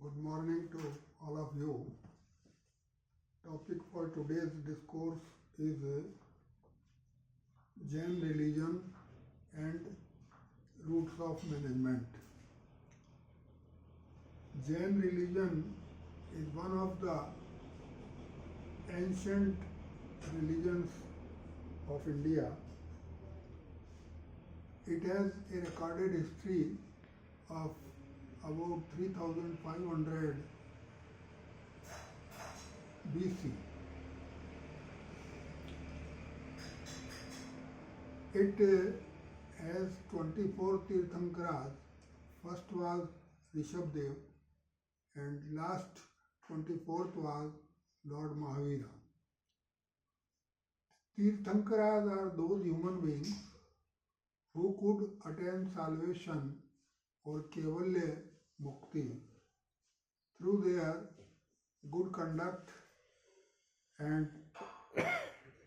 Good morning to all of you. Topic for today's discourse is Jain religion and roots of management. Jain religion is one of the ancient religions of India. It has a recorded history of about 3500 BC. It has 24 Tirthankaras. First was Rishabdev and last 24th was Lord Mahavira. Tirthankaras are those human beings who could attain salvation or Kevalya Mukti through their good conduct and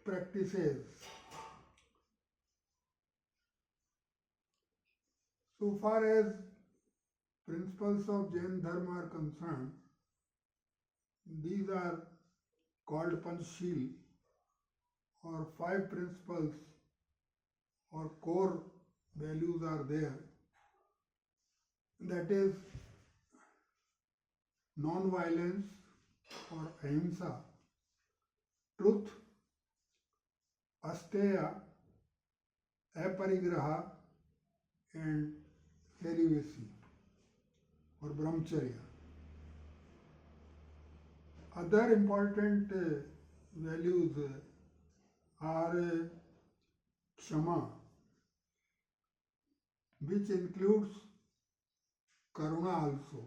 practices. So far as principles of Jain Dharma are concerned, these are called Panchshil, or 5 principles or core values are there. That is non-violence or ahimsa, truth, asteya, aparigraha, and celibacy or brahmacharya. Other important values are kshama, which includes karuna also,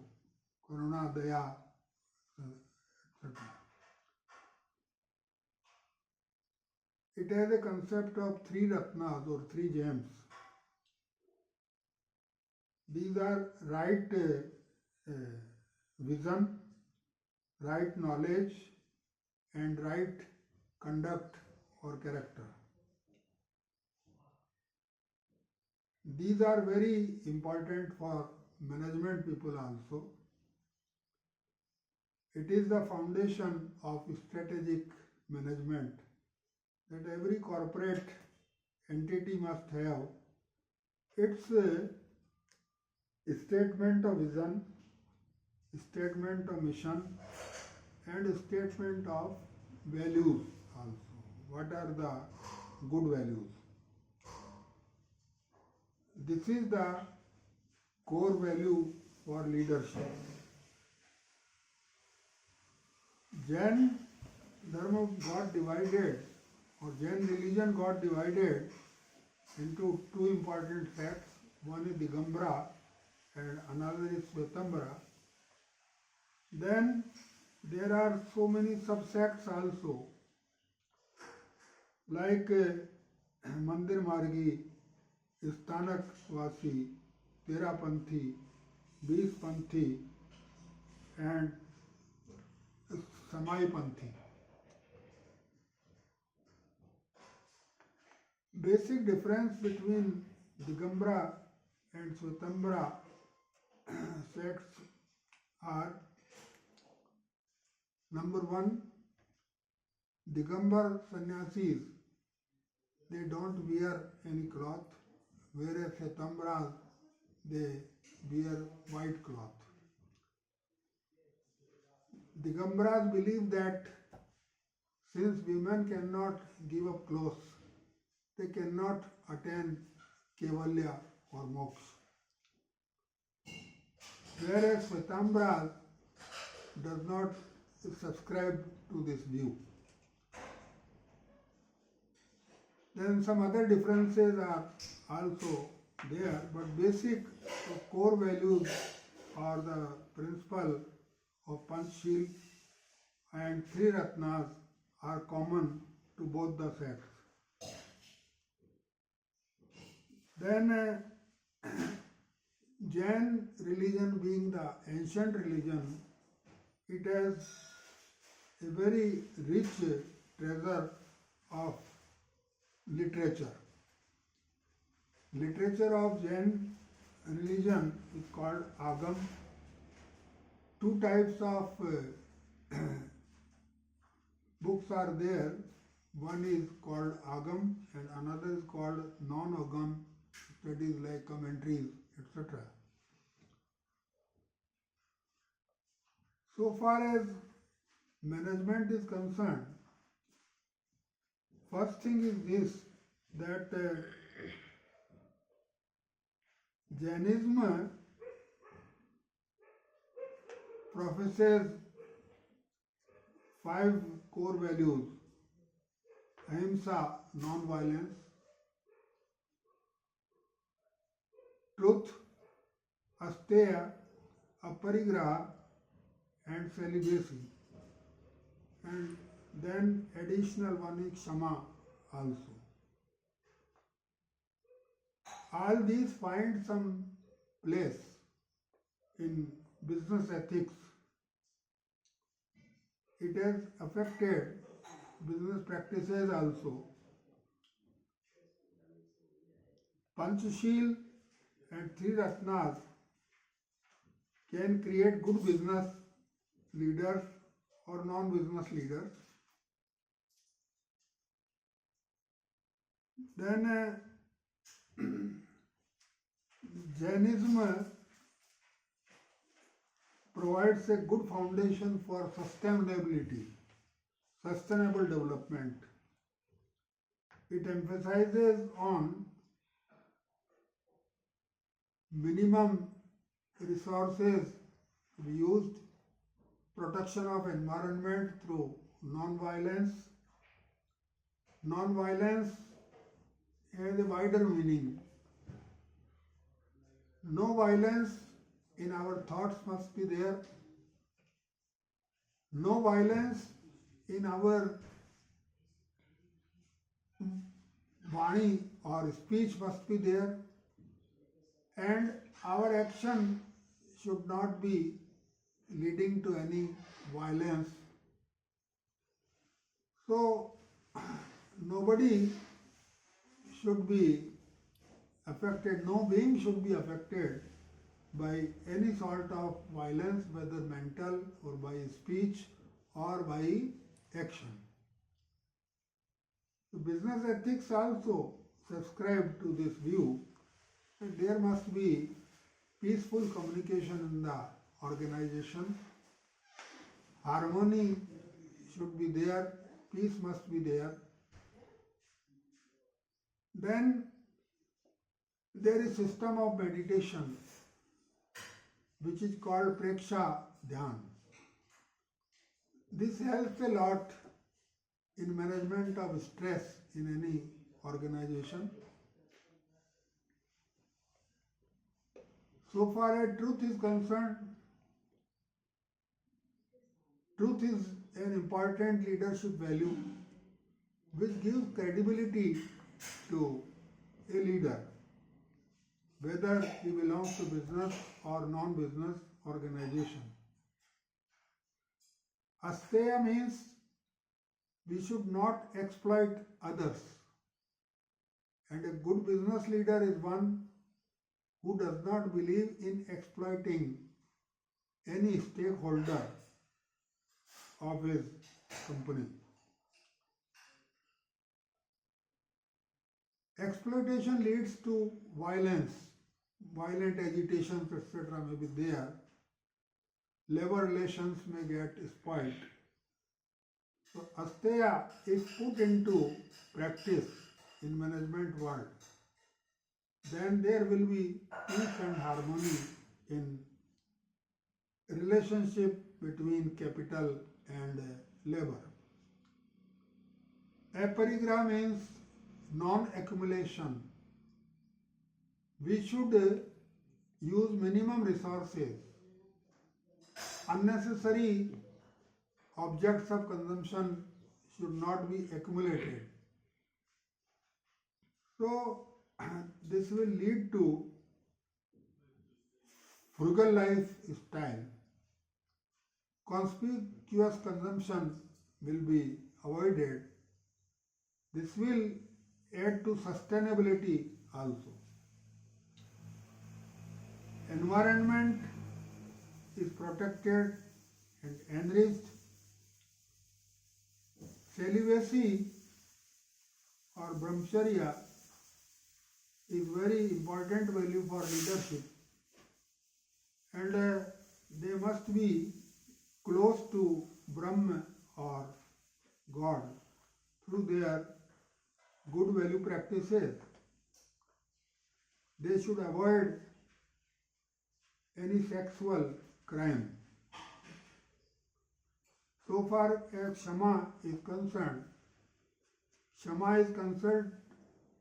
karuna, daya, etc. It has a concept of 3 ratnas or 3 gems. These are right vision, right knowledge, and right conduct or character. These are very important for management people also. It is the foundation of strategic management that every corporate entity must have. Its statement of vision, statement of mission, and statement of values also. What are the good values? This is the core value for leadership. Jain Dharma got divided, or Jain religion got divided into 2 important sects. One is Digambara and another is Svetambara. Then there are so many subsects also, like Mandir Margi, Sthanak Vasi, Terapanthi, Bispanthi, and Samaipanthi. Basic difference between Digambara and Svetambara sects are: number 1, Digambar sannyasis, they don't wear any cloth, whereas Svetambras, they wear white cloth. Digambaras believe that since women cannot give up clothes, they cannot attain Kevalya or moksha. Whereas Svetambara does not subscribe to this view. Then some other differences are also there, but basic core values are the principle of Panchshil and 3 ratnas are common to both the sects. Then Jain religion being the ancient religion, it has a very rich treasure of literature. Literature of Jain religion is called Agam, two types of books are there. One is called Agam and another is called non-Agam, studies like commentaries, etc. So far as management is concerned, first thing is this, that Jainism professes 5 core values: ahimsa, non-violence; truth, asteya, aparigraha, and celibacy. And then additional one is kshama also. All these find some place in business ethics. It has affected business practices also. Panchashil and three Ratnas can create good business leaders or non-business leaders. Then Jainism provides a good foundation for sustainability, sustainable development. It emphasizes on minimum resources to be used, protection of environment through non-violence. Non-violence has a wider meaning. No violence in our thoughts must be there. No violence in our Vani or speech must be there. And our action should not be leading to any violence. So, nobody should be affected, no being should be affected by any sort of violence, whether mental or by speech or by action. So business ethics also subscribe to this view that there must be peaceful communication in the organization, harmony should be there, peace must be there. Then there is system of meditation which is called Preksha Dhyan. This helps a lot in management of stress in any organization. So far as truth is concerned, truth is an important leadership value which gives credibility to a leader, whether he belongs to business or non-business organization. Asteya means we should not exploit others. And a good business leader is one who does not believe in exploiting any stakeholder of his company. Exploitation leads to violence, violent agitations, etc. may be there. Labor relations may get spoiled. So Asteya is put into practice in management world. Then there will be peace and harmony in relationship between capital and labor. Aparigraha means non-accumulation. We should use minimum resources. Unnecessary objects of consumption should not be accumulated. So, this will lead to frugal lifestyle. Conspicuous consumption will be avoided. This will add to sustainability also. Environment is protected and enriched. Celibacy or brahmacharya is very important value for leadership, and they must be close to Brahma or God through their good value practices. They should avoid any sexual crime. So far as Shama is concerned, Shama is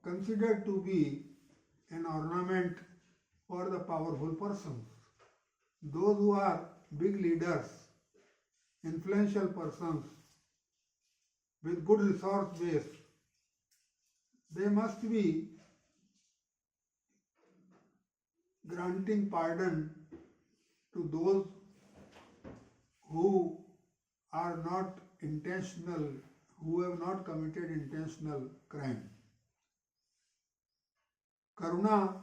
considered to be an ornament for the powerful persons. Those who are big leaders, influential persons with good resource base, they must be granting pardon to those who are not intentional, who have not committed intentional crime. Karuna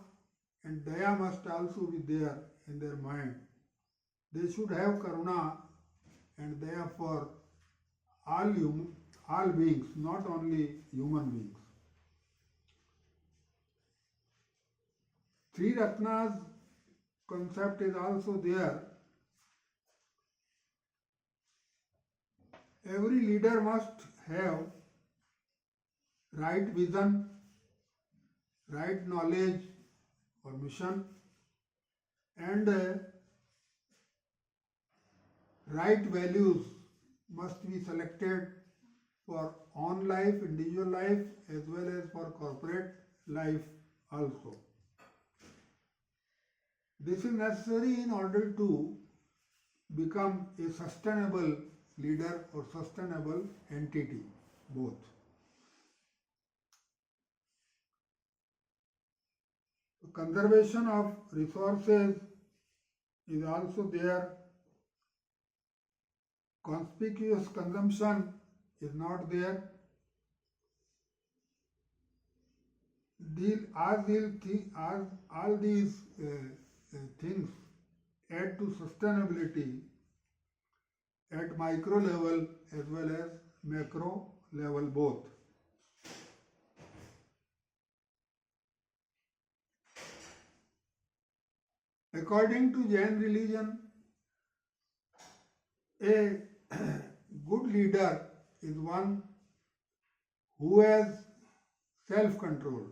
and Daya must also be there in their mind. They should have Karuna and Daya for all beings, not only human beings. Three Ratnas concept is also there. Every leader must have right vision, right knowledge or mission, and right values must be selected for own life, individual life, as well as for corporate life also. This is necessary in order to become a sustainable leader or sustainable entity, both. Conservation of resources is also there. Conspicuous consumption is not there. All these things add to sustainability at micro level as well as macro level both. According to Jain religion, a good leader is one who has self-control.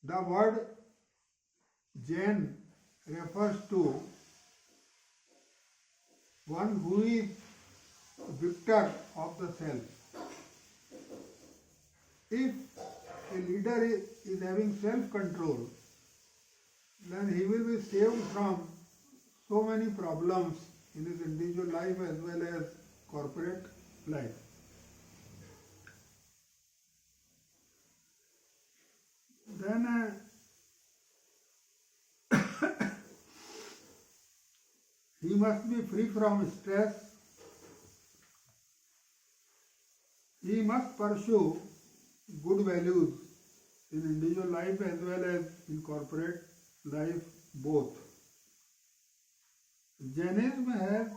The word Jain refers to one who is victor of the self. If a leader is having self-control, then he will be saved from so many problems in his individual life as well as corporate life. Then he must be free from stress. He must pursue good values in individual life as well as in corporate life both. Jainism has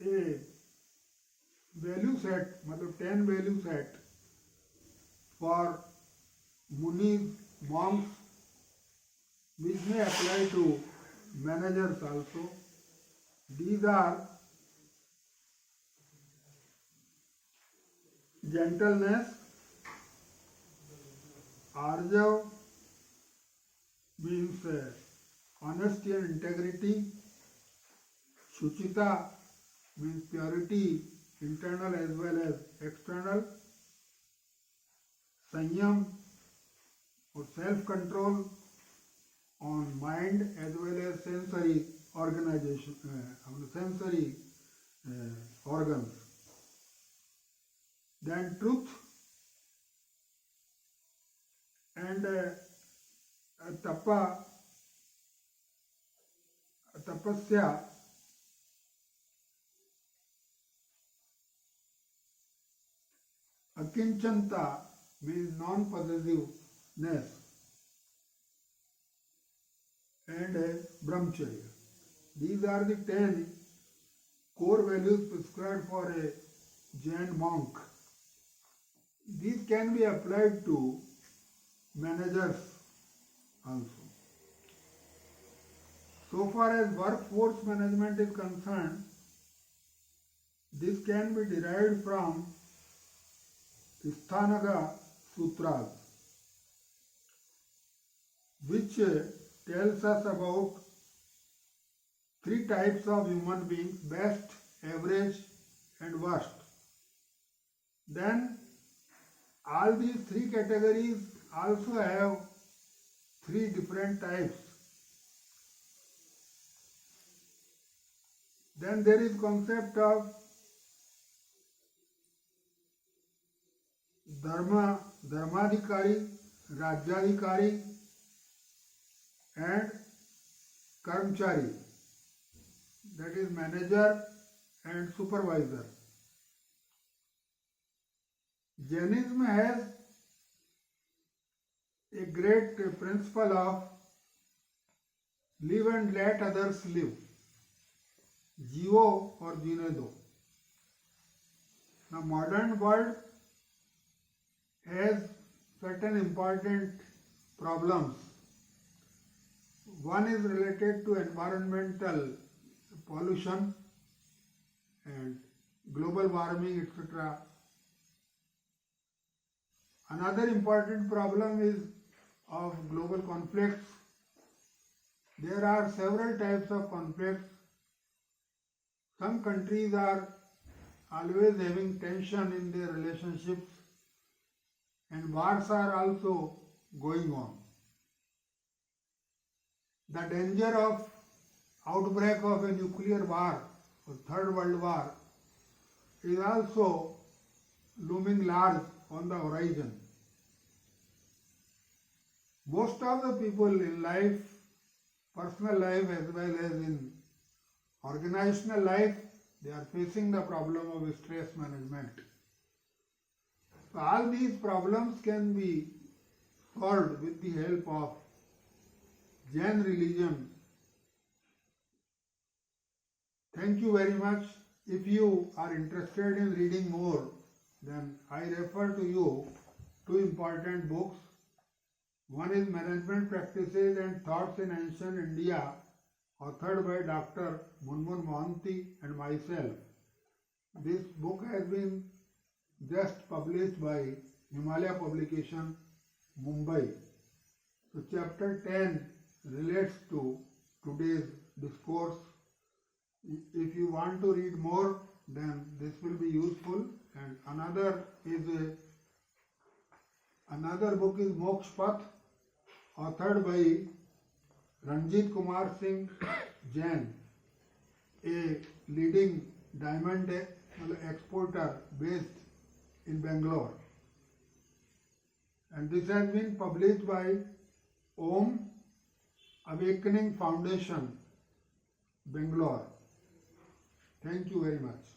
a value set, 10 value set for munis, monks, which may apply to managers also. These are gentleness, arjav means honesty and integrity, shuchita means purity, internal as well as external, sanyam or self-control on mind as well as sensory organization, sensory organs. Then truth and tapasya, akinchanta means non-possessiveness, and brahmacharya. These are the 10 core values prescribed for a Jain monk. These can be applied to managers also. So far as workforce management is concerned, this can be derived from Sthanaga Sutras, which tells us about 3 types of human beings: best, average and worst. Then all these 3 categories also have 3 different types. Then there is concept of Dharmadhikari, Rajyadhikari and Karmchari, that is manager and supervisor. Jainism has a great principle of live and let others live. Jivo or Jine do. Now modern world has certain important problems. One is related to environmental pollution and global warming, etc. Another important problem is of global conflicts. There are several types of conflicts. Some countries are always having tension in their relationships, and wars are also going on. The danger of outbreak of a nuclear war or Third World War is also looming large on the horizon. Most of the people in life, personal life as well as in organizational life, they are facing the problem of stress management. So all these problems can be solved with the help of Jain religion. Thank you very much. If you are interested in reading more, then I refer to you 2 important books. One is Management Practices and Thoughts in Ancient India, authored by Dr. Munmun Mohanty and myself. This book has been just published by Himalaya Publication, Mumbai. So chapter 10 relates to today's discourse. If you want to read more, then this will be useful. And another book is Moksha Path, authored by Ranjit Kumar Singh Jain, a leading diamond exporter based in Bangalore. And this has been published by Om Awakening Foundation, Bangalore. Thank you very much.